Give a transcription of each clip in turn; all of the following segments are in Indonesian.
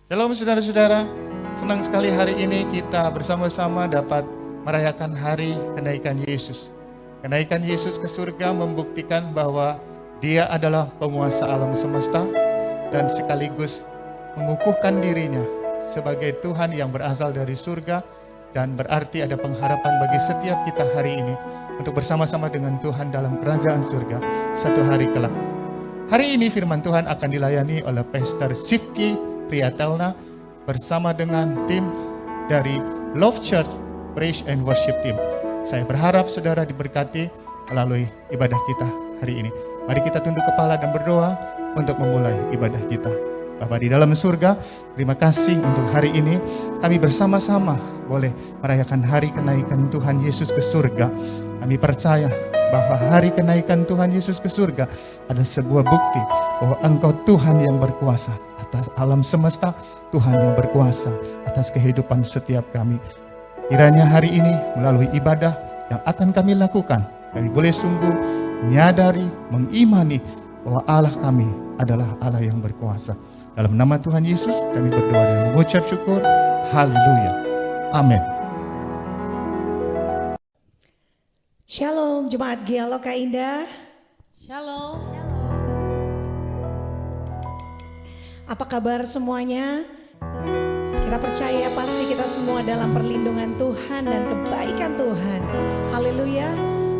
Shalom saudara-saudara, senang sekali hari ini kita bersama-sama dapat merayakan hari kenaikan Yesus. Kenaikan Yesus ke surga membuktikan bahwa Dia adalah penguasa alam semesta dan sekaligus mengukuhkan dirinya sebagai Tuhan yang berasal dari surga, dan berarti ada pengharapan bagi setiap kita hari ini untuk bersama-sama dengan Tuhan dalam kerajaan surga satu hari kelak. Hari ini firman Tuhan akan dilayani oleh Pastor Sifki Priyatelna bersama dengan tim dari Love Church Praise and Worship Team. Saya berharap saudara diberkati melalui ibadah kita hari ini. Mari kita tunduk kepala dan berdoa untuk memulai ibadah kita. Bapa di dalam surga, terima kasih untuk hari ini kami bersama-sama boleh merayakan hari kenaikan Tuhan Yesus ke surga. Kami percaya bahwa hari kenaikan Tuhan Yesus ke surga adalah sebuah bukti bahwa Engkau Tuhan yang berkuasa atas alam semesta, Tuhan yang berkuasa atas kehidupan setiap kami. Kiranya hari ini melalui ibadah yang akan kami lakukan, kami boleh sungguh menyadari, mengimani bahwa Allah kami adalah Allah yang berkuasa. Dalam nama Tuhan Yesus kami berdoa dan mengucap syukur. Haleluya. Amin. Shalom Jemaat Geoloka Indah. Shalom. Apa kabar semuanya? Kita percaya pasti kita semua dalam perlindungan Tuhan dan kebaikan Tuhan. Haleluya.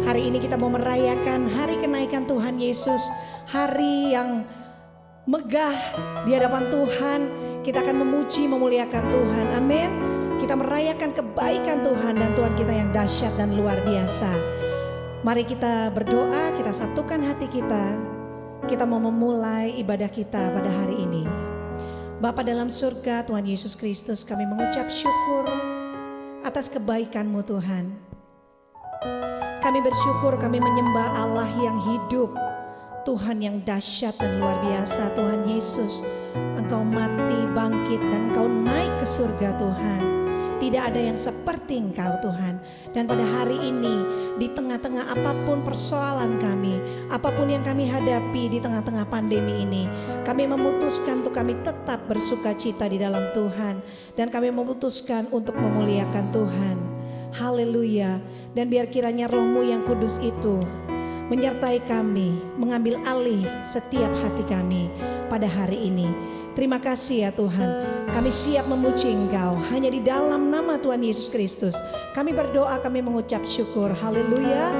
Hari ini kita mau merayakan hari kenaikan Tuhan Yesus. Hari yang megah di hadapan Tuhan. Kita akan memuji, memuliakan Tuhan. Amin. Kita merayakan kebaikan Tuhan dan Tuhan kita yang dahsyat dan luar biasa. Mari kita berdoa, kita satukan hati kita. Kita mau memulai ibadah kita pada hari ini. Bapa dalam surga, Tuhan Yesus Kristus, kami mengucap syukur atas kebaikan-Mu Tuhan. Kami bersyukur, kami menyembah Allah yang hidup, Tuhan yang dahsyat dan luar biasa. Tuhan Yesus, Engkau mati, bangkit, dan Engkau naik ke surga Tuhan. Tidak ada yang seperti Engkau Tuhan. Dan pada hari ini, di tengah-tengah apapun persoalan kami, apapun yang kami hadapi di tengah-tengah pandemi ini, kami memutuskan untuk kami tetap bersuka cita di dalam Tuhan. Dan kami memutuskan untuk memuliakan Tuhan. Haleluya. Dan biar kiranya Roh-Mu yang kudus itu menyertai kami, mengambil alih setiap hati kami pada hari ini. Terima kasih ya Tuhan, kami siap memuji Engkau hanya di dalam nama Tuhan Yesus Kristus. Kami berdoa, kami mengucap syukur. Haleluya,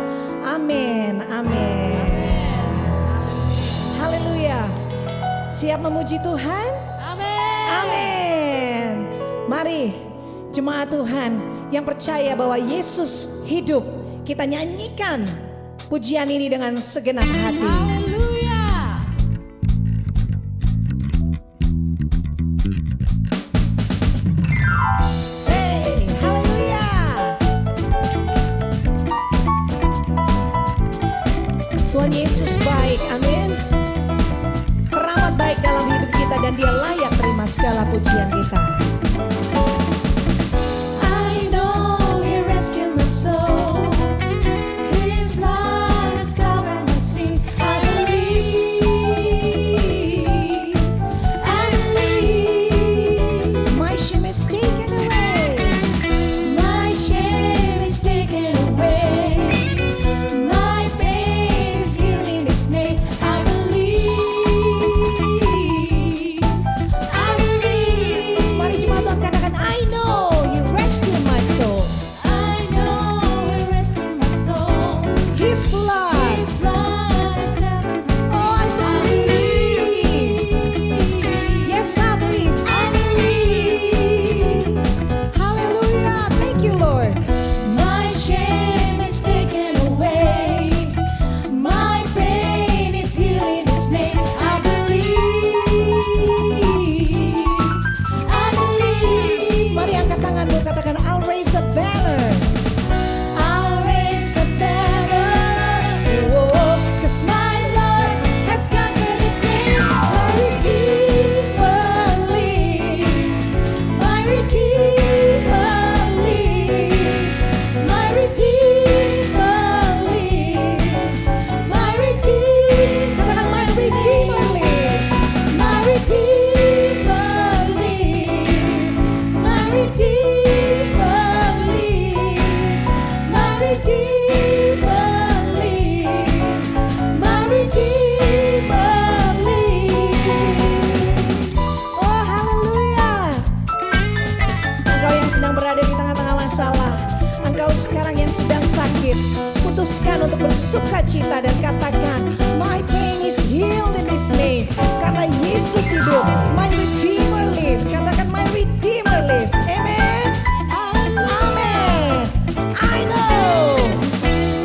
amin, amin. Haleluya. Siap memuji Tuhan? Amin. Amin. Mari jemaat Tuhan yang percaya bahwa Yesus hidup, kita nyanyikan pujian ini dengan segenap hati. Haleluya. Hey, haleluya. Tuhan Yesus baik, amin. Teramat baik dalam hidup kita dan Dia layak terima segala pujian kita. I know He rescued my soul. His blood has covered my sin. I believe. My shame is taken away. My shame is taken away. My pain is healed in His name. I believe. Mari sakit, putuskan untuk bersuka cita dan katakan, my pain is healed in this name. Karena Yesus hidup, my Redeemer lives. Katakan, my Redeemer lives. Amen. Amen.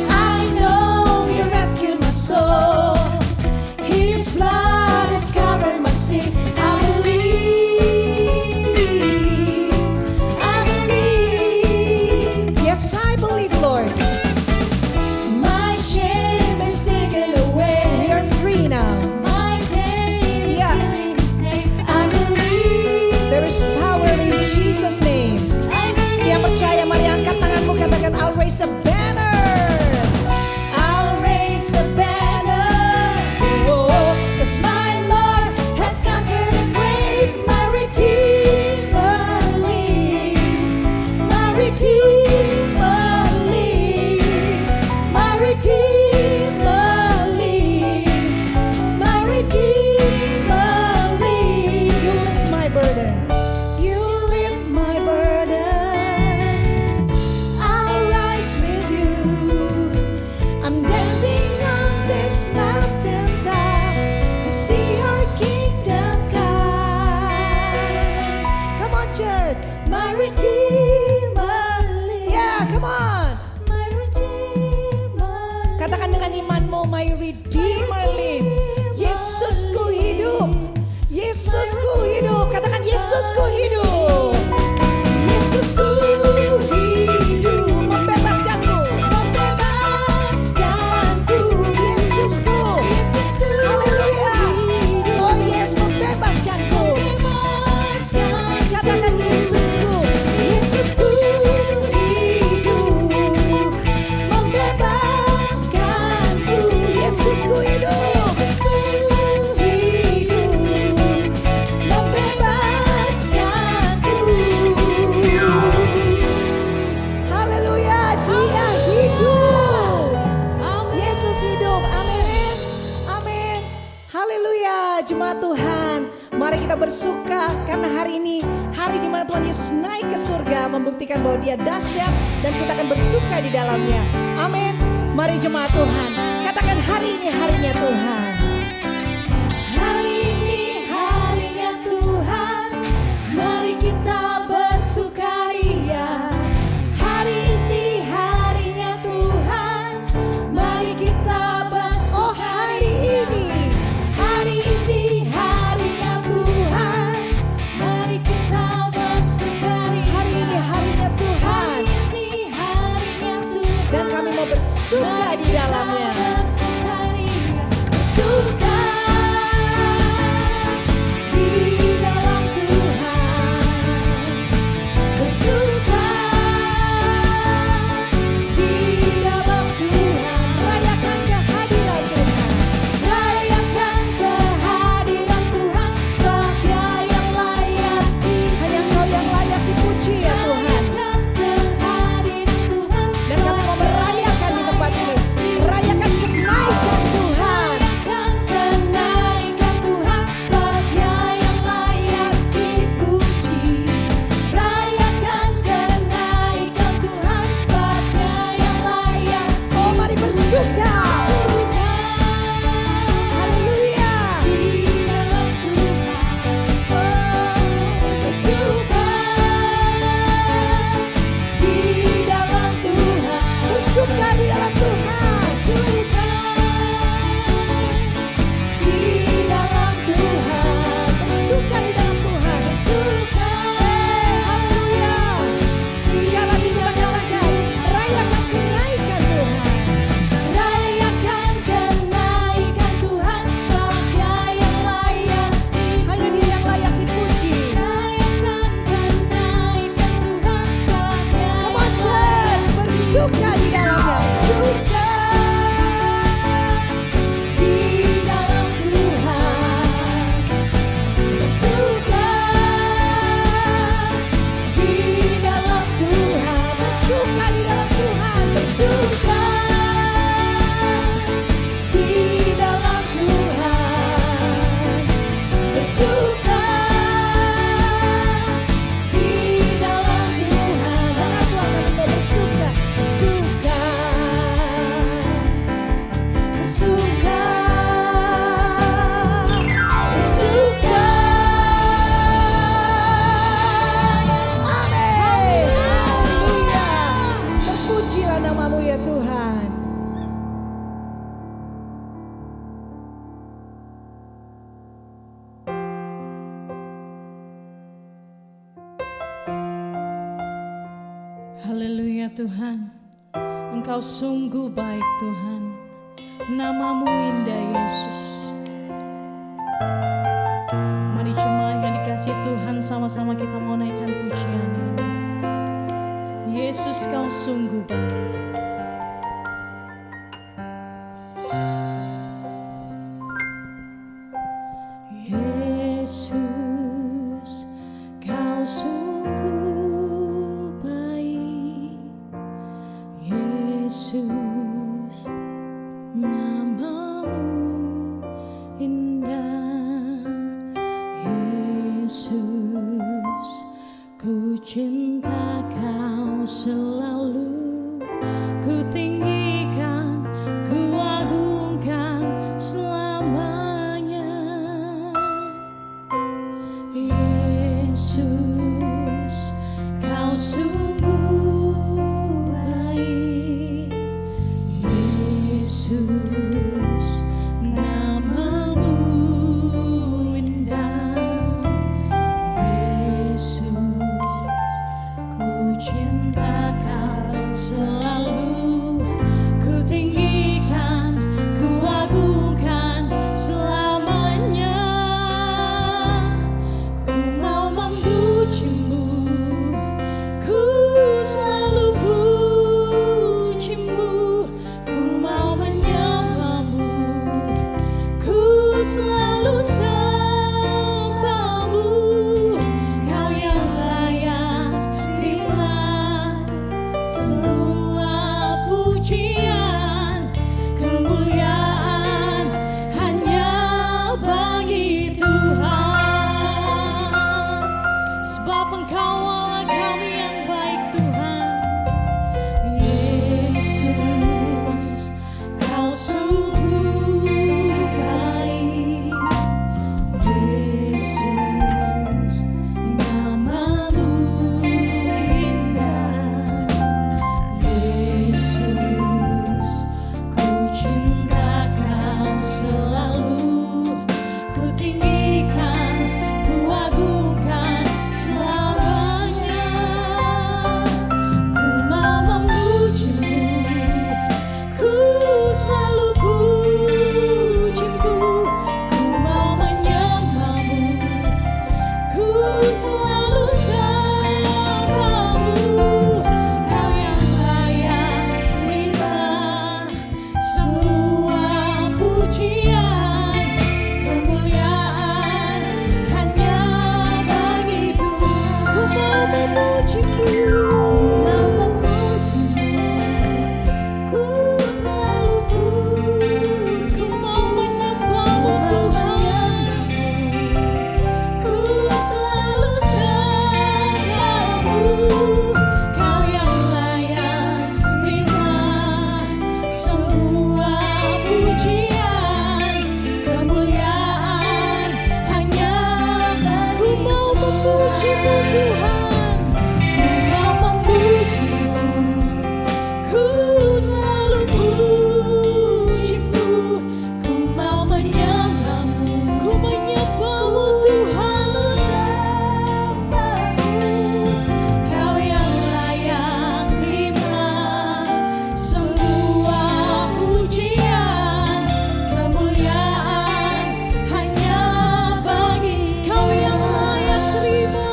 I know He rescued my soul. His blood has covered my sin. I believe. Yes, I believe, Lord. My shame is taken away. We are free now. My pain is Yeah. healed in His name. I believe. There is power in Jesus' name. I believe. Yang percaya, mari angkat tanganmu, katakan, I'll raise a banner. I'll raise a banner. Oh, 'cause my Lord has conquered the grave. My Redeemer lives. My Redeemer lives. My Redeemer lives. My Redeemer lives. You lift my burden. You lift my burdens. I'll rise with you. I'm dancing on this mountain top to see your kingdom come. Come on, church. My Redeemer lives. Yeah, come on. My Redeemer lives. Katakan dengan imanmu, my Redeemer lives. Yesusku hidup. Yesusku hidup. Katakan, Yesusku hidup. Yesusku hidup. Membebaskanku. Membebaskanku. Yesusku. Yesusku Haleluya. hidup. Oh yes, membebaskanku. Katakan, Yesusku. Yesusku hidup, membebaskanku. Yesusku hidup. Yesusku hidup, membebaskanku. Haleluya, Dia hidup. Amin. Yesus hidup. Amin. Amin. Haleluya, jemaat Tuhan. Mari kita bersuka karena hari ini hari di mana Tuhan Yesus naik ke surga, membuktikan bahwa Dia dahsyat dan kita akan bersuka di dalamnya. Amin. Mari jemaat Tuhan, katakan, hari ini harinya Tuhan. Hari ini harinya Tuhan, mari kita bersukaria. Hari ini harinya Tuhan, mari kita Oh, hari bersukaria. ini. Hari ini harinya Tuhan, mari kita bersukaria. Hari ini harinya Tuhan. Hari ini harinya Tuhan, Dan kami mau bersuka di dalamnya. bersukaria. Ya Tuhan, Engkau sungguh baik Tuhan. Nama-Mu indah Yesus. Mari jemaat yang dikasihi Tuhan, sama-sama kita mau naikkan pujian ini. Yesus, Kau sungguh baik. Yesus, Kau sungguh baik. Yesus, nama-Mu indah. Yesus, ku cinta Kau selalu. Ku tinggikan, ku agungkan selamanya. Yesus, Kau sungguh baik. Yesus, nama-Mu indah. Yesus, ku cinta Kau selalu. Ku tinggikan, ku agungkan selamanya. Ku mau memuji-Mu, ku selalu puji-Mu. Ku mau menyembah-Mu, ku selalu sembah-Mu. Kau yang layak terima semua pujian, kemuliaan hanya bagi Tuhan. Sebab Engkau Allah kami yang baik Tuhan. Yesus, Kau sungguh baik. Yesus, nama-Mu indah. Yesus, ku cinta Kau selalu. Ku tinggikan, ku agungkan selamanya. Ku mau memuji-Mu, ku selalu puji-Mu. Ku mau menyembah-Mu, ku selalu sembah-Mu. Kau yang layak terima semua pujian, kemuliaan hanya bagi Tuhan. Ku mau memuji-Mu, ku selalu puji. Ku mau menyembah-Mu Tuhan, ku selalu sembah-Mu. Kau yang layak terima semua pujian, kemuliaan hanya bagi. Ku mau memuji-Mu Tuhan, ku mau memuji-Mu, ku selalu puji-Mu. Ku mau menyembah-Mu, ku menyembah-Mu Tuhan. Kau yang layak terima semua pujian, kemuliaan hanya bagi. Kau yang layak terima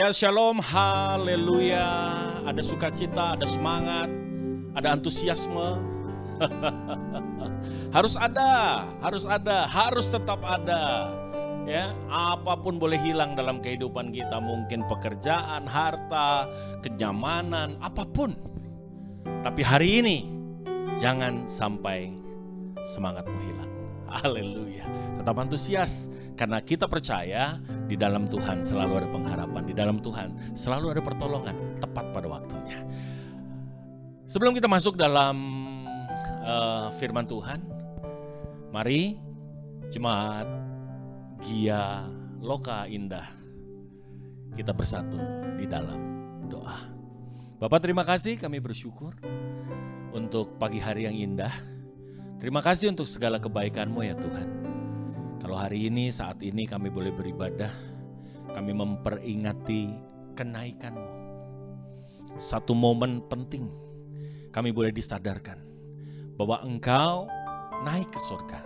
Ya shalom, haleluya. Ada sukacita, ada semangat, ada antusiasme. harus ada, harus tetap ada. Ya, apapun boleh hilang dalam kehidupan kita, mungkin pekerjaan, harta, kenyamanan, apapun. Tapi hari ini jangan sampai semangatmu hilang. Haleluya. Tetap antusias karena kita percaya di dalam Tuhan selalu ada pengharapan, di dalam Tuhan selalu ada pertolongan tepat pada waktunya. Sebelum kita masuk dalam firman Tuhan, mari jemaat Gia Loka Indah kita bersatu di dalam doa. Bapak, terima kasih, kami bersyukur untuk pagi hari yang indah. Terima kasih untuk segala kebaikan-Mu ya Tuhan. Kalau hari ini, saat ini kami boleh beribadah, kami memperingati kenaikan-Mu. Satu momen penting, kami boleh disadarkan bahwa Engkau naik ke surga,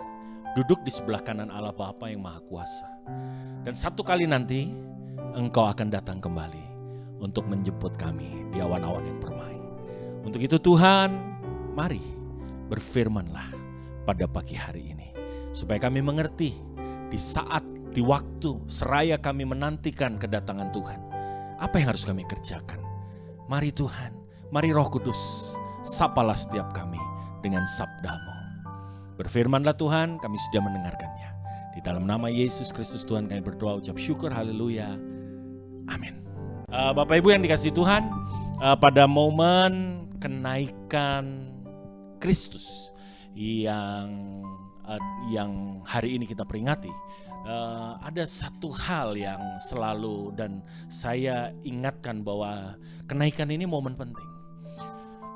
duduk di sebelah kanan Allah Bapa yang Maha Kuasa. Dan satu kali nanti, Engkau akan datang kembali untuk menjemput kami di awan-awan yang permai. Untuk itu Tuhan, mari berfirman-Lah pada pagi hari ini, supaya kami mengerti di saat, di waktu seraya kami menantikan kedatangan Tuhan, apa yang harus kami kerjakan. Mari Tuhan, mari Roh Kudus, sapalah setiap kami dengan sabda-Mu. Berfirmanlah Tuhan, kami sudah mendengarkannya. Di dalam nama Yesus Kristus Tuhan kami berdoa, ucap syukur, haleluya, amin. Bapak Ibu yang dikasihi Tuhan, pada momen kenaikan Kristus yang hari ini kita peringati, ada satu hal yang selalu dan saya ingatkan bahwa kenaikan ini momen penting.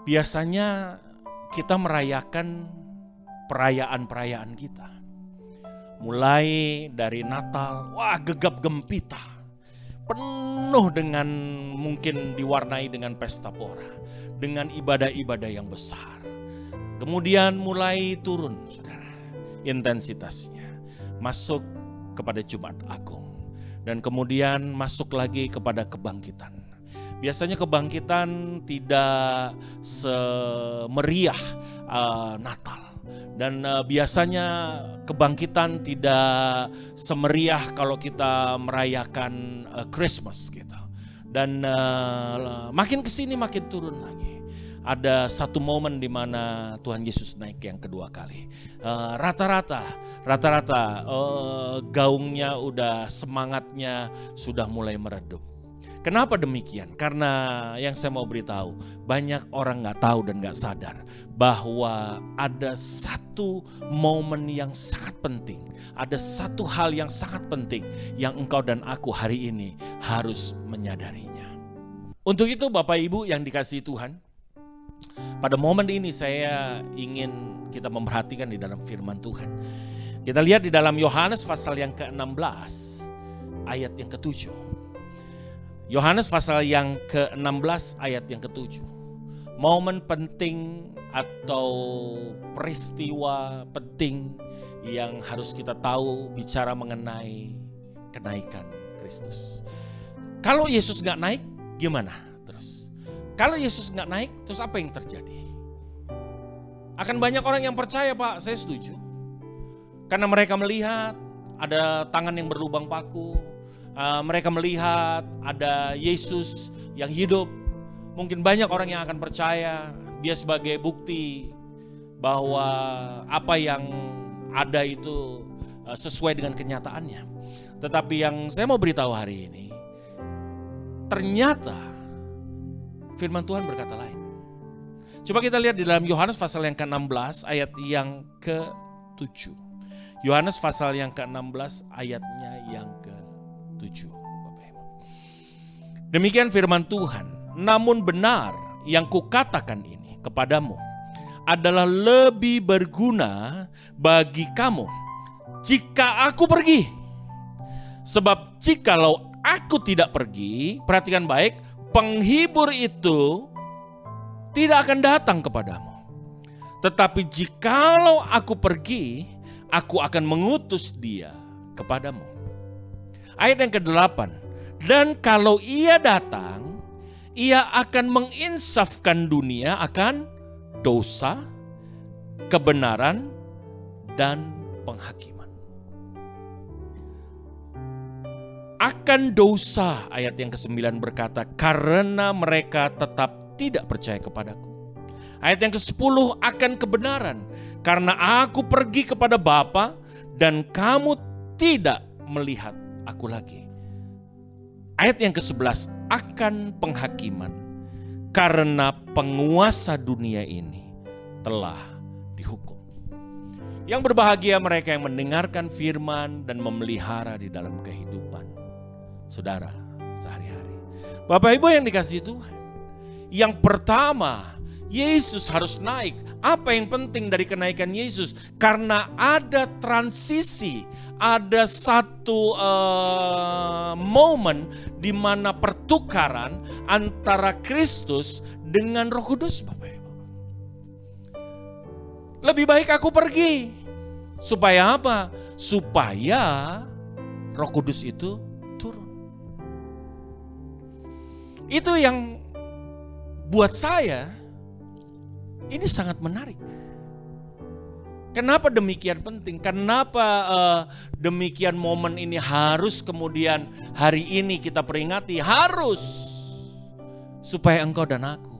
Biasanya kita merayakan perayaan-perayaan kita, mulai dari Natal, wah gegap gempita, penuh dengan, mungkin diwarnai dengan pesta pora, dengan ibadah-ibadah yang besar. Kemudian mulai turun, saudara, intensitasnya, masuk kepada Jumat Agung, dan kemudian masuk lagi kepada kebangkitan. Biasanya kebangkitan tidak semeriah Natal, dan biasanya kebangkitan tidak semeriah kalau kita merayakan Christmas gitu. Dan makin kesini makin turun lagi. Ada satu momen di mana Tuhan Yesus naik yang kedua kali. Rata-rata gaungnya udah, semangatnya sudah mulai meredup. Kenapa demikian? Karena yang saya mau beritahu, banyak orang gak tahu dan gak sadar bahwa ada satu momen yang sangat penting, ada satu hal yang sangat penting yang engkau dan aku hari ini harus menyadarinya. Untuk itu Bapak Ibu yang dikasihi Tuhan, pada momen ini saya ingin kita memperhatikan di dalam firman Tuhan. Kita lihat di dalam Yohanes pasal yang ke-16 ayat yang ke-7. Yohanes pasal yang ke-16 ayat yang ke-7. Momen penting atau peristiwa penting yang harus kita tahu bicara mengenai kenaikan Kristus. Kalau Yesus gak naik, gimana? Kalau Yesus nggak naik, terus apa yang terjadi? Akan banyak orang yang percaya, Pak, saya setuju. Karena mereka melihat ada tangan yang berlubang paku, mereka melihat ada Yesus yang hidup. Mungkin banyak orang yang akan percaya dia sebagai bukti bahwa apa yang ada itu sesuai dengan kenyataannya. Tetapi yang saya mau beritahu hari ini, ternyata firman Tuhan berkata lain. Coba kita lihat di dalam Yohanes pasal yang ke-16 ayat yang ke-7. Yohanes pasal yang ke-16 ayatnya yang ke-7. Demikian firman Tuhan, namun benar yang kukatakan ini kepadamu adalah lebih berguna bagi kamu jika aku pergi. Sebab jikalau aku tidak pergi, perhatikan baik, penghibur itu tidak akan datang kepadamu. Tetapi jikalau aku pergi, aku akan mengutus dia kepadamu. Ayat yang ke-8. Dan kalau ia datang, ia akan menginsafkan dunia akan dosa, kebenaran, dan penghakiman. Akan dosa, ayat yang ke-9 berkata, karena mereka tetap tidak percaya kepadaku. Ayat yang ke-10, akan kebenaran, karena aku pergi kepada Bapa dan kamu tidak melihat aku lagi. Ayat yang ke-11, akan penghakiman, karena penguasa dunia ini telah dihukum. Yang berbahagia mereka yang mendengarkan firman dan memelihara di dalam kehidupan saudara sehari-hari. Bapak Ibu yang dikasihi Tuhan, yang pertama, Yesus harus naik. Apa yang penting dari kenaikan Yesus? Karena ada transisi, ada satu momen di mana pertukaran antara Kristus dengan Roh Kudus, Bapak Ibu. Lebih baik aku pergi. Supaya apa? Supaya Roh Kudus itu turun. Itu yang buat saya ini sangat menarik. Kenapa demikian penting? Kenapa demikian momen ini harus kemudian hari ini kita peringati? Harus. Supaya engkau dan aku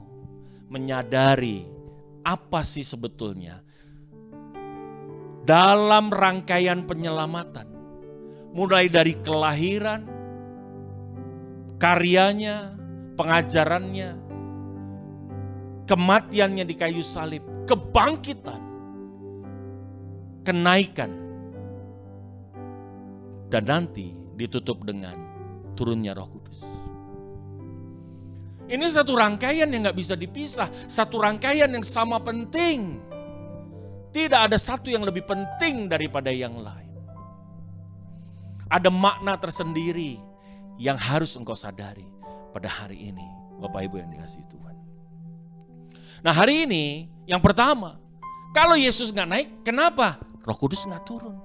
menyadari apa sih sebetulnya dalam rangkaian penyelamatan. Mulai dari kelahiran, karyanya, pengajarannya, kematiannya di kayu salib, kebangkitan, kenaikan, dan nanti ditutup dengan turunnya Roh Kudus. Ini satu rangkaian yang gak bisa dipisah, satu rangkaian yang sama penting. Tidak ada satu yang lebih penting daripada yang lain. Ada makna tersendiri yang harus engkau sadari pada hari ini, Bapak Ibu yang dikasihi Tuhan. Nah, hari ini yang pertama, kalau Yesus gak naik, kenapa? Roh Kudus gak turun.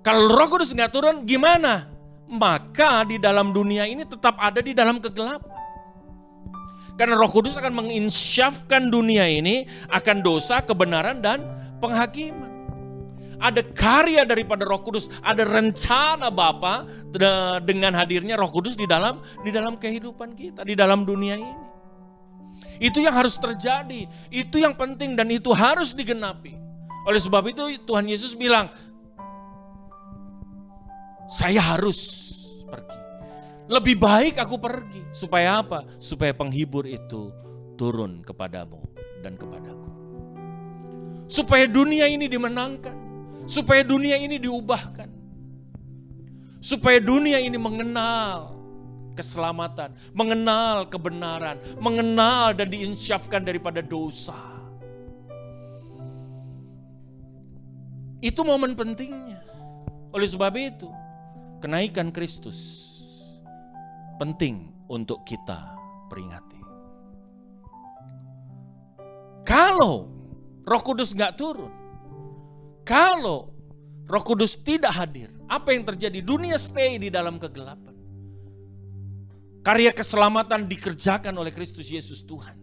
Kalau Roh Kudus gak turun, gimana? Maka di dalam dunia ini tetap ada di dalam kegelapan. Karena Roh Kudus akan menginsyafkan dunia ini akan dosa, kebenaran, dan penghakiman. Ada karya daripada Roh Kudus, ada rencana Bapa dengan hadirnya Roh Kudus di dalam kehidupan kita, di dalam dunia ini. Itu yang harus terjadi, itu yang penting dan itu harus digenapi. Oleh sebab itu Tuhan Yesus bilang, saya harus pergi. Lebih baik aku pergi. Supaya apa? Supaya penghibur itu turun kepadamu dan kepadaku. Supaya dunia ini dimenangkan. Supaya dunia ini diubahkan. Supaya dunia ini mengenal keselamatan, mengenal kebenaran, mengenal dan diinsyafkan daripada dosa. Itu momen pentingnya. Oleh sebab itu, kenaikan Kristus penting untuk kita peringati. Kalau Roh Kudus gak turun, kalau Roh Kudus tidak hadir, apa yang terjadi? Dunia stay di dalam kegelapan. Karya keselamatan dikerjakan oleh Kristus Yesus Tuhan.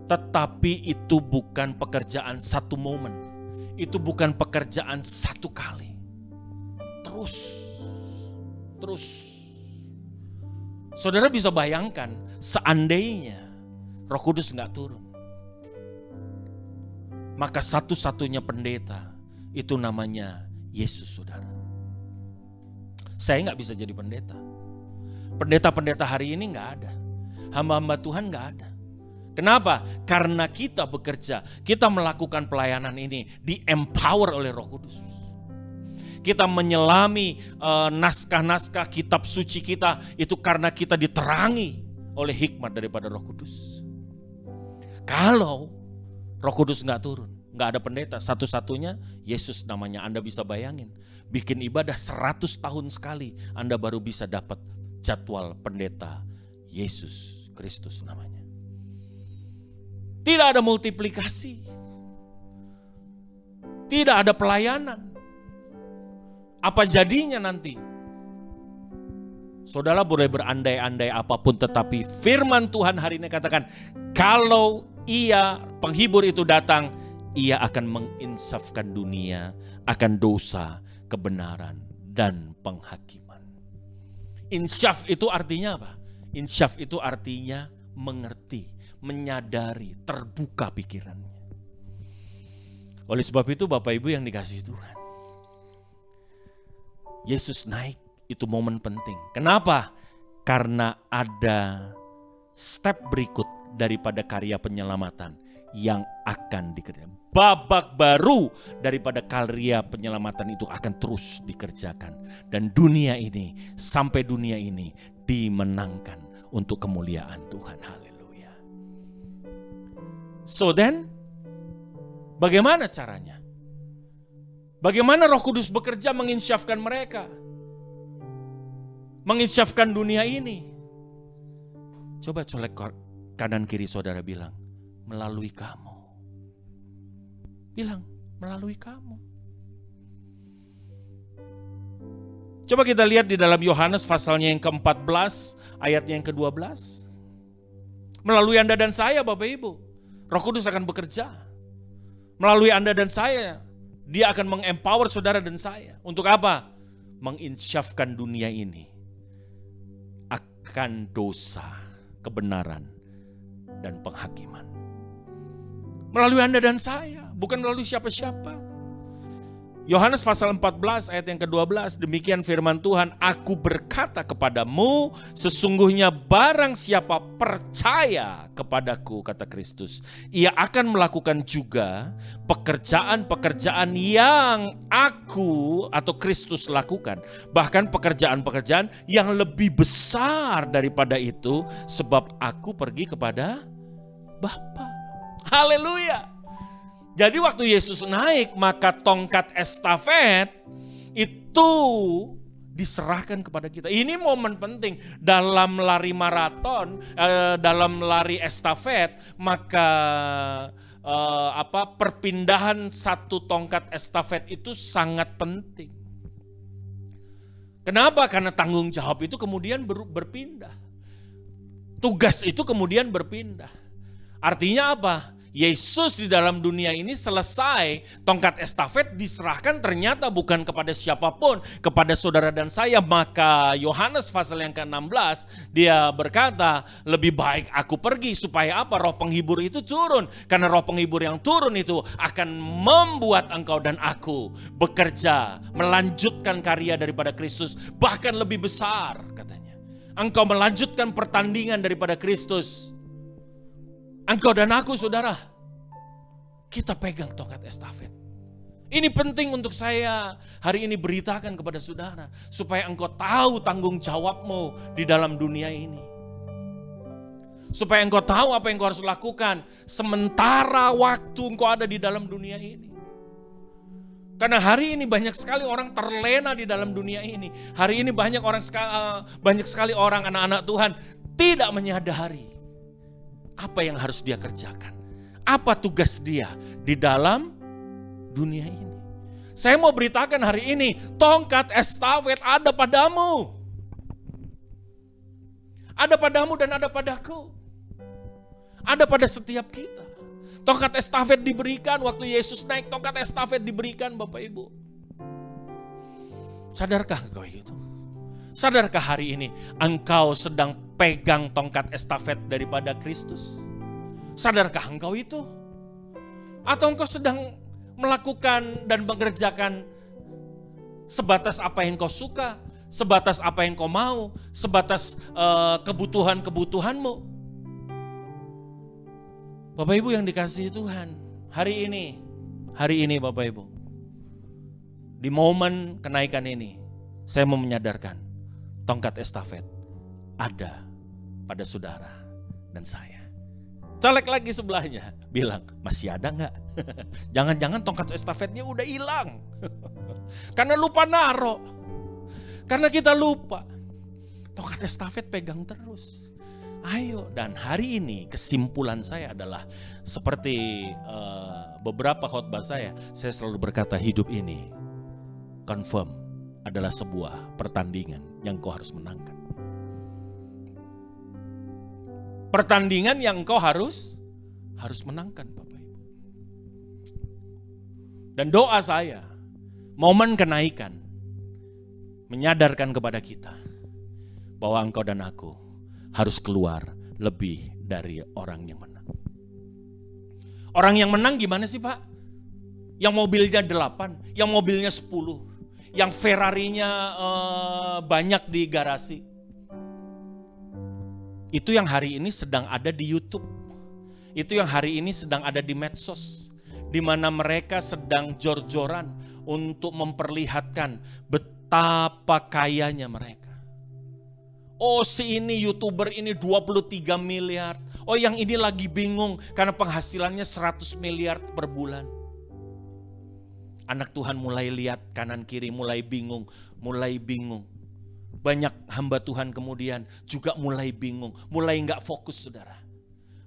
Tetapi itu bukan pekerjaan satu momen. Itu bukan pekerjaan satu kali. Terus. Saudara bisa bayangkan seandainya Roh Kudus gak turun. Maka satu-satunya pendeta itu namanya Yesus, saudara. Saya gak bisa jadi pendeta. Pendeta-pendeta hari ini gak ada. Hamba-hamba Tuhan gak ada. Kenapa? Karena kita bekerja, kita melakukan pelayanan ini di-empower oleh Roh Kudus. Kita menyelami naskah-naskah kitab suci kita itu karena kita diterangi oleh hikmat daripada Roh Kudus. Kalau Roh Kudus gak turun, gak ada pendeta, satu-satunya Yesus namanya. Anda bisa bayangin, bikin ibadah 100 tahun sekali, Anda baru bisa dapat jadwal pendeta Yesus Kristus namanya. Tidak ada multiplikasi, tidak ada pelayanan. Apa jadinya nanti Saudara boleh berandai-andai apapun, tetapi firman Tuhan hari ini katakan, kalau ia, penghibur itu datang, ia akan menginsafkan dunia akan dosa, kebenaran, dan penghakiman. Insyaf itu artinya apa? Insyaf itu artinya mengerti, menyadari, terbuka pikirannya. Oleh sebab itu Bapak Ibu yang dikasihi Tuhan, Yesus naik, itu momen penting. Kenapa? Karena ada step berikut daripada karya penyelamatan yang akan dikerjakan. Babak baru daripada karya penyelamatan itu akan terus dikerjakan. Dan dunia ini, sampai dunia ini dimenangkan untuk kemuliaan Tuhan. Haleluya. So then, bagaimana caranya? Bagaimana Roh Kudus bekerja menginsyafkan mereka? Menginsyafkan dunia ini. Coba colek kanan kiri saudara, bilang, melalui kamu. Bilang, melalui kamu. Coba kita lihat di dalam Yohanes pasalnya yang ke-14, ayatnya yang ke-12. Melalui Anda dan saya Bapak Ibu, Roh Kudus akan bekerja. Melalui Anda dan saya, Dia akan mengempower saudara dan saya. Untuk apa? Menginsyafkan dunia ini akan dosa, kebenaran, dan penghakiman. Melalui Anda dan saya, bukan melalui siapa-siapa. Yohanes pasal 14 ayat yang ke-12, demikian firman Tuhan, aku berkata kepadamu, sesungguhnya barang siapa percaya kepadaku, kata Kristus, ia akan melakukan juga pekerjaan-pekerjaan yang aku atau Kristus lakukan. Bahkan pekerjaan-pekerjaan yang lebih besar daripada itu, sebab aku pergi kepada Bapa. Haleluya. Jadi waktu Yesus naik, maka tongkat estafet itu diserahkan kepada kita. Ini momen penting dalam lari maraton, dalam lari estafet, maka perpindahan satu tongkat estafet itu sangat penting. Kenapa? Karena tanggung jawab itu kemudian berpindah. Tugas itu kemudian berpindah. Artinya apa? Yesus di dalam dunia ini selesai, tongkat estafet diserahkan ternyata bukan kepada siapapun, kepada saudara dan saya. Maka Yohanes pasal yang ke-16 dia berkata, lebih baik aku pergi supaya apa? Roh penghibur itu turun. Karena roh penghibur yang turun itu akan membuat engkau dan aku bekerja, melanjutkan karya daripada Kristus, bahkan lebih besar katanya. Engkau melanjutkan pertandingan daripada Kristus. Engkau dan aku saudara, kita pegang tongkat estafet. Ini penting untuk saya hari ini beritakan kepada saudara. Supaya engkau tahu tanggung jawabmu di dalam dunia ini. Supaya engkau tahu apa yang engkau harus lakukan sementara waktu engkau ada di dalam dunia ini. Karena hari ini banyak sekali orang terlena di dalam dunia ini. Hari ini banyak sekali orang anak-anak Tuhan tidak menyadari apa yang harus dia kerjakan. Apa tugas dia di dalam dunia ini. Saya mau beritakan hari ini, tongkat estafet ada padamu. Ada padamu dan ada padaku. Ada pada setiap kita. Tongkat estafet diberikan waktu Yesus naik, tongkat estafet diberikan Bapak Ibu. Sadarkah engkau itu? Sadarkah hari ini engkau sedang pegang tongkat estafet daripada Kristus? Sadarkah engkau itu? Atau engkau sedang melakukan dan mengerjakan sebatas apa yang kau suka, sebatas apa yang kau mau, sebatas kebutuhan-kebutuhanmu? Bapak Ibu yang dikasihi Tuhan, hari ini Bapak Ibu, di momen kenaikan ini, saya mau menyadarkan, tongkat estafet ada pada saudara dan saya. Colek lagi sebelahnya, bilang, masih ada gak? Jangan-jangan tongkat estafetnya udah hilang. Karena lupa naro. Karena kita lupa. Tongkat estafet pegang terus. Ayo, dan hari ini kesimpulan saya adalah seperti beberapa khotbah saya selalu berkata, hidup ini confirm adalah sebuah pertandingan yang kau harus menangkan. Pertandingan yang engkau harus menangkan, Bapak Ibu. Dan doa saya, momen kenaikan menyadarkan kepada kita bahwa engkau dan aku harus keluar lebih dari orang yang menang. Orang yang menang gimana sih, Pak? Yang mobilnya 8, yang mobilnya 10, yang Ferrarinya banyak di garasi. Itu yang hari ini sedang ada di YouTube. Itu yang hari ini sedang ada di medsos, di mana mereka sedang jor-joran untuk memperlihatkan betapa kayanya mereka. Oh, si ini YouTuber ini 23 miliar. Oh, yang ini lagi bingung karena penghasilannya 100 miliar per bulan. Anak Tuhan mulai lihat kanan kiri, mulai bingung. Banyak hamba Tuhan kemudian juga mulai bingung, mulai gak fokus, saudara.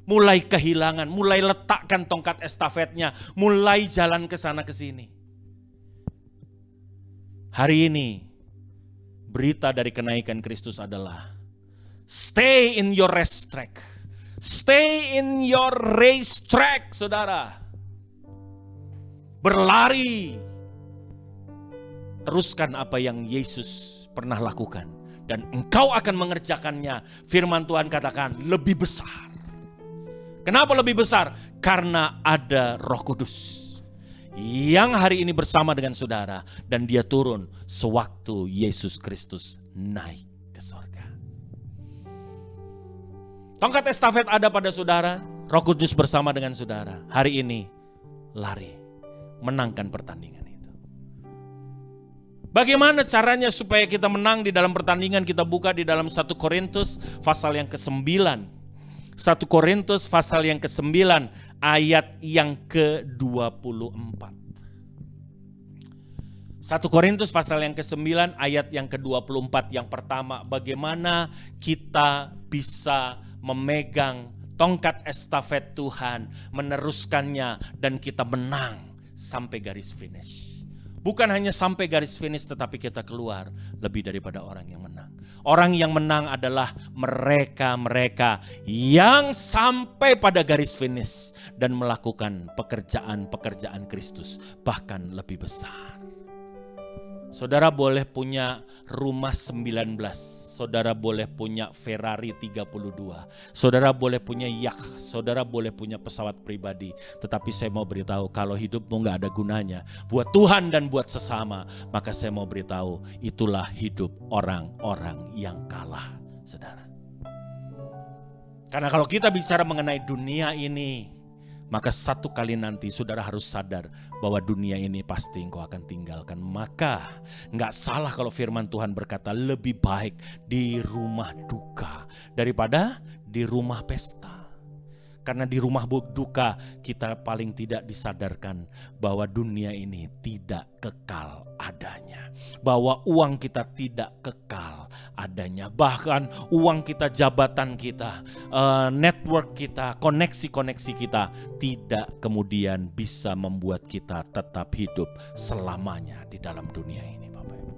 Mulai kehilangan, mulai letakkan tongkat estafetnya, mulai jalan ke sana ke sini. Hari ini berita dari kenaikan Kristus adalah stay in your race track. Stay in your race track, saudara. Berlari. Teruskan apa yang Yesus pernah lakukan. Dan engkau akan mengerjakannya. Firman Tuhan katakan lebih besar. Kenapa lebih besar? Karena ada Roh Kudus yang hari ini bersama dengan saudara. Dan dia turun sewaktu Yesus Kristus naik ke surga. Tongkat estafet ada pada saudara. Roh Kudus bersama dengan saudara. Hari ini lari. Menangkan pertandingan. Bagaimana caranya supaya kita menang di dalam pertandingan? Kita buka di dalam 1 Korintus pasal yang ke-9. 1 Korintus pasal yang ke-9 ayat yang ke-24. 1 Korintus pasal yang ke-9 ayat yang ke-24. Yang pertama, bagaimana kita bisa memegang tongkat estafet Tuhan, meneruskannya dan kita menang sampai garis finish. Bukan hanya sampai garis finish, tetapi kita keluar lebih daripada orang yang menang. Orang yang menang adalah mereka-mereka yang sampai pada garis finish dan melakukan pekerjaan-pekerjaan Kristus, bahkan lebih besar. Saudara boleh punya rumah 19, saudara boleh punya Ferrari 32, saudara boleh punya yacht, saudara boleh punya pesawat pribadi. Tetapi saya mau beritahu, kalau hidupmu gak ada gunanya buat Tuhan dan buat sesama, maka saya mau beritahu, itulah hidup orang-orang yang kalah, saudara. Karena kalau kita bicara mengenai dunia ini, maka satu kali nanti saudara harus sadar bahwa dunia ini pasti engkau akan tinggalkan. Maka gak salah kalau firman Tuhan berkata lebih baik di rumah duka daripada di rumah pesta. Karena di rumah duka kita paling tidak disadarkan bahwa dunia ini tidak kekal adanya. Bahwa uang kita tidak kekal adanya. Bahkan uang kita, jabatan kita, network kita, koneksi-koneksi kita tidak kemudian bisa membuat kita tetap hidup selamanya di dalam dunia ini, Bapak Ibu.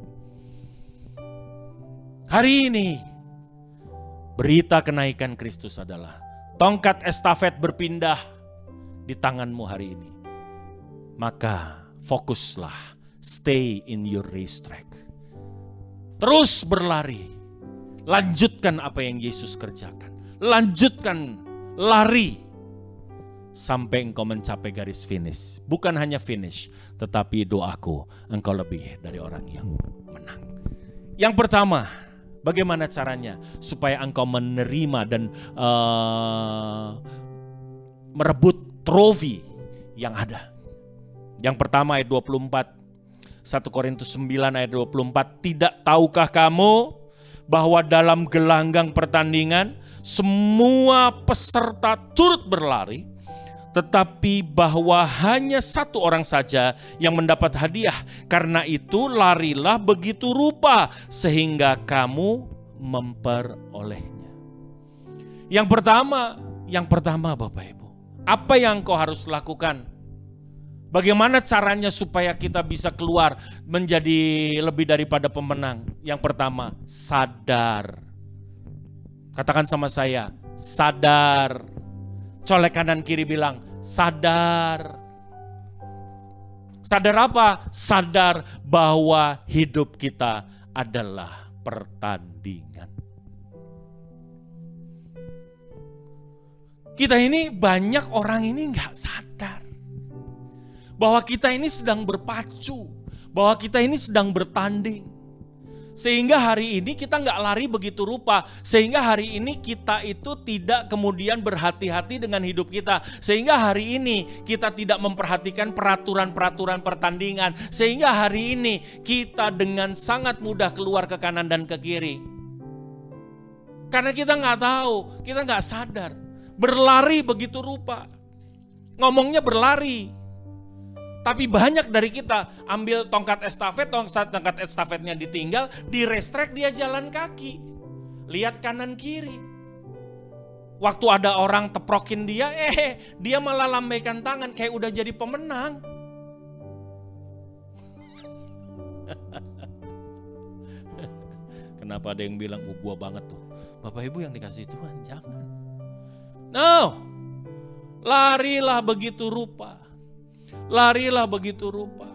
Hari ini berita kenaikan Kristus adalah tongkat estafet berpindah di tanganmu hari ini. Maka fokuslah, stay in your race track. Terus berlari. Lanjutkan apa yang Yesus kerjakan. Lanjutkan lari sampai engkau mencapai garis finish. Bukan hanya finish, tetapi doaku engkau lebih dari orang yang menang. Yang pertama, bagaimana caranya supaya engkau menerima dan merebut trofi yang ada? Yang pertama ayat 24, 1 Korintus 9 ayat 24. Tidak tahukah kamu bahwa dalam gelanggang pertandingan semua peserta turut berlari, tetapi bahwa hanya satu orang saja yang mendapat hadiah. Karena itu larilah begitu rupa sehingga kamu memperolehnya. Yang pertama Bapak Ibu, apa yang kau harus lakukan? Bagaimana caranya supaya kita bisa keluar menjadi lebih daripada pemenang? Yang pertama, sadar. Katakan sama saya, sadar. Colek kanan kiri bilang, sadar. Sadar apa? Sadar bahwa hidup kita adalah pertandingan. Kita ini banyak orang ini nggak sadar bahwa kita ini sedang berpacu, bahwa kita ini sedang bertanding. Sehingga hari ini kita nggak lari begitu rupa. Sehingga hari ini kita itu tidak kemudian berhati-hati dengan hidup kita. Sehingga hari ini kita tidak memperhatikan peraturan-peraturan pertandingan. Sehingga hari ini kita dengan sangat mudah keluar ke kanan dan ke kiri. Karena kita nggak tahu, kita nggak sadar. Berlari begitu rupa. Ngomongnya berlari. Tapi banyak dari kita ambil tongkat estafetnya ditinggal, di race track dia jalan kaki. Lihat kanan kiri. Waktu ada orang teprokin dia, dia malah lambaikan tangan kayak udah jadi pemenang. Kenapa ada yang bilang, gua banget tuh. Bapak Ibu yang dikasih Tuhan, jangan. No, larilah begitu rupa. Larilah begitu rupa.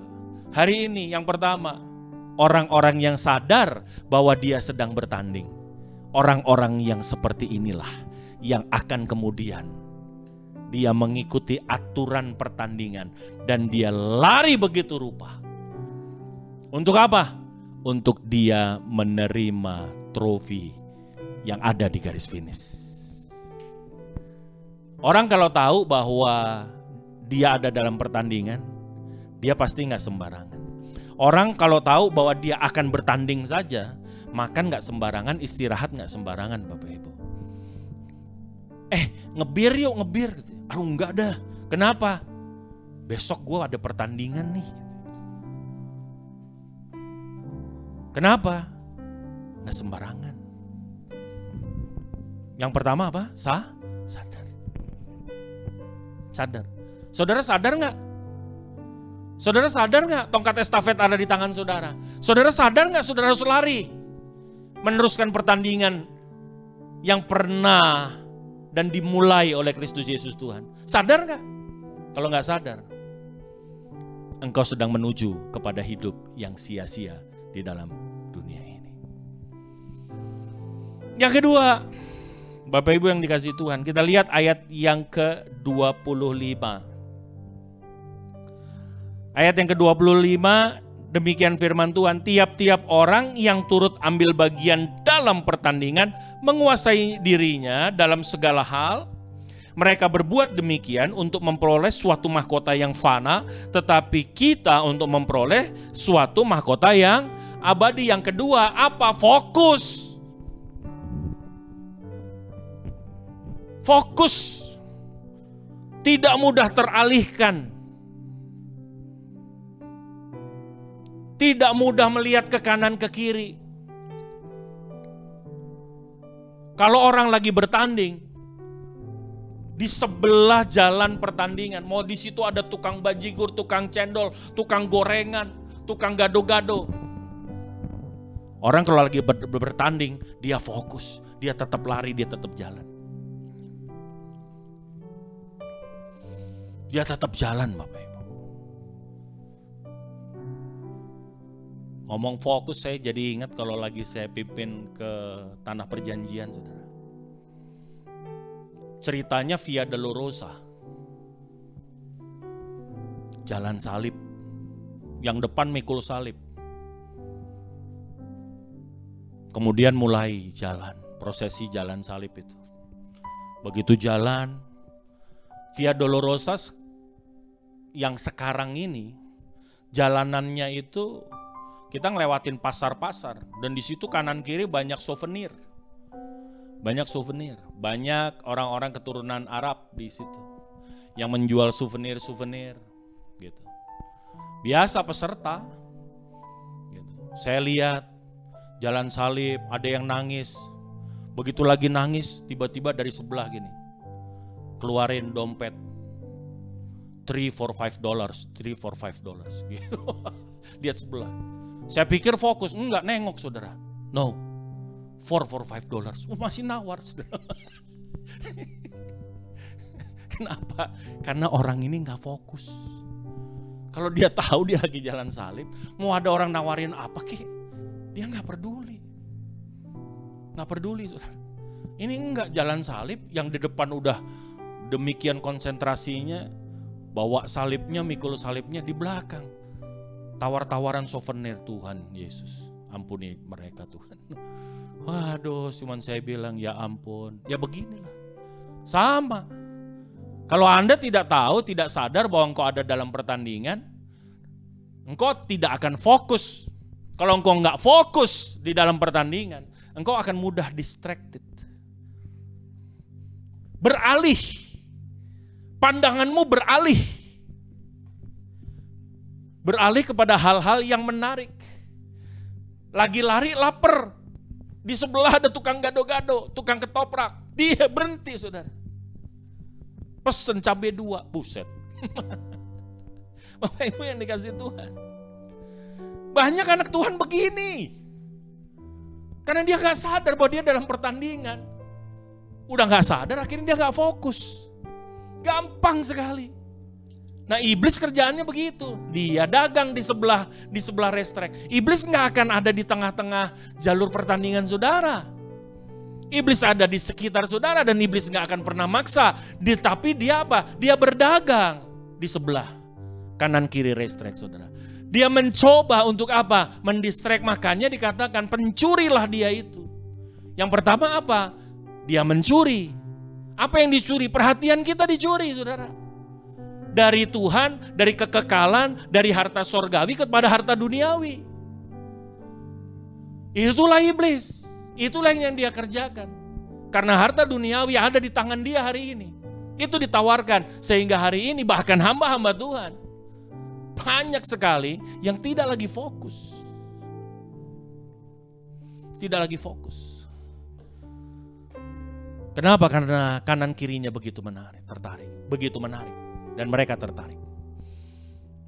Hari ini yang pertama, orang-orang yang sadar bahwa dia sedang bertanding. Orang-orang yang seperti inilah yang akan kemudian dia mengikuti aturan pertandingan dan dia lari begitu rupa. Untuk apa? Untuk dia menerima trofi yang ada di garis finish. Orang kalau tahu bahwa dia ada dalam pertandingan, dia pasti gak sembarangan. Orang kalau tahu bahwa dia akan bertanding saja, makan gak sembarangan, istirahat gak sembarangan Bapak Ibu. Ngebir yuk, ngebir. Aduh enggak dah, kenapa? Besok gue ada pertandingan nih. Kenapa? Gak sembarangan. Yang pertama apa? Sadar. Sadar. Saudara sadar nggak? Saudara sadar nggak tongkat estafet ada di tangan saudara? Saudara sadar nggak saudara harus lari? Meneruskan pertandingan yang pernah dan dimulai oleh Kristus Yesus Tuhan. Sadar nggak? Kalau nggak sadar, engkau sedang menuju kepada hidup yang sia-sia di dalam dunia ini. Yang kedua, Bapak Ibu yang dikasihi Tuhan, kita lihat ayat yang ke-25. Ayat yang ke-25, demikian firman Tuhan, tiap-tiap orang yang turut ambil bagian dalam pertandingan menguasai dirinya dalam segala hal. Mereka berbuat demikian untuk memperoleh suatu mahkota yang fana, tetapi kita untuk memperoleh suatu mahkota yang abadi. Yang kedua, apa? Fokus. Fokus. Tidak mudah teralihkan. Tidak mudah melihat ke kanan ke kiri. Kalau orang lagi bertanding, di sebelah jalan pertandingan, mau di situ ada tukang bajigur, tukang cendol, tukang gorengan, tukang gado-gado. Orang kalau lagi bertanding, dia fokus, dia tetap lari, dia tetap jalan. Dia tetap jalan, Bapak Ibu. Ngomong fokus, saya jadi ingat kalau lagi saya pimpin ke Tanah Perjanjian, saudara. Ceritanya Via Dolorosa. Jalan salib. Yang depan mikul salib. Kemudian mulai jalan, prosesi jalan salib itu. Begitu jalan, Via Dolorosa yang sekarang ini, jalanannya itu kita ngelewatin pasar-pasar dan di situ kanan kiri banyak souvenir. Banyak souvenir, banyak orang-orang keturunan Arab di situ yang menjual souvenir-souvenir gitu. Biasa peserta gitu. Saya lihat jalan salib, ada yang nangis. Begitu lagi nangis, tiba-tiba dari sebelah gini keluarin dompet $3 for $5 gitu. Lihat sebelah. Saya pikir fokus, enggak, nengok saudara. No, $4 for $5. Masih nawar saudara. Kenapa? Karena orang ini gak fokus. Kalau dia tahu dia lagi jalan salib, mau ada orang nawarin apa kek, dia gak peduli. Gak peduli, saudara. Ini enggak jalan salib yang di depan udah demikian konsentrasinya, bawa salibnya, mikul salibnya di belakang. Tawar-tawaran souvenir, Tuhan Yesus, ampuni mereka Tuhan. Waduh, cuman saya bilang ya ampun, ya beginilah. Sama. Kalau Anda tidak tahu, tidak sadar bahwa engkau ada dalam pertandingan, engkau tidak akan fokus. Kalau engkau enggak fokus di dalam pertandingan, engkau akan mudah distracted. Beralih. Pandanganmu beralih. Beralih kepada hal-hal yang menarik. Lagi lari lapar. Di sebelah ada tukang gado-gado, tukang ketoprak. Dia berhenti, saudara. Pesen cabai 2, buset. Bapak Ibu yang dikasih Tuhan. Banyak anak Tuhan begini. Karena dia gak sadar bahwa dia dalam pertandingan. Udah gak sadar, akhirnya dia gak fokus. Gampang sekali. Nah, iblis kerjaannya begitu. Dia dagang di sebelah racetrack. Iblis gak akan ada di tengah-tengah jalur pertandingan saudara. Iblis ada di sekitar saudara dan iblis gak akan pernah maksa. Tapi dia apa? Dia berdagang di sebelah kanan kiri racetrack saudara. Dia mencoba untuk apa? Mendistract, makanya dikatakan pencurilah dia itu. Yang pertama apa? Dia mencuri. Apa yang dicuri? Perhatian kita dicuri, saudara. Dari Tuhan, dari kekekalan, dari harta sorgawi kepada harta duniawi. Itulah iblis. Itulah yang dia kerjakan. Karena harta duniawi ada di tangan dia hari ini. Itu ditawarkan. Sehingga hari ini bahkan hamba-hamba Tuhan banyak sekali yang tidak lagi fokus. Tidak lagi fokus. Kenapa? Karena kanan kirinya begitu menarik, tertarik, begitu menarik. Dan mereka tertarik.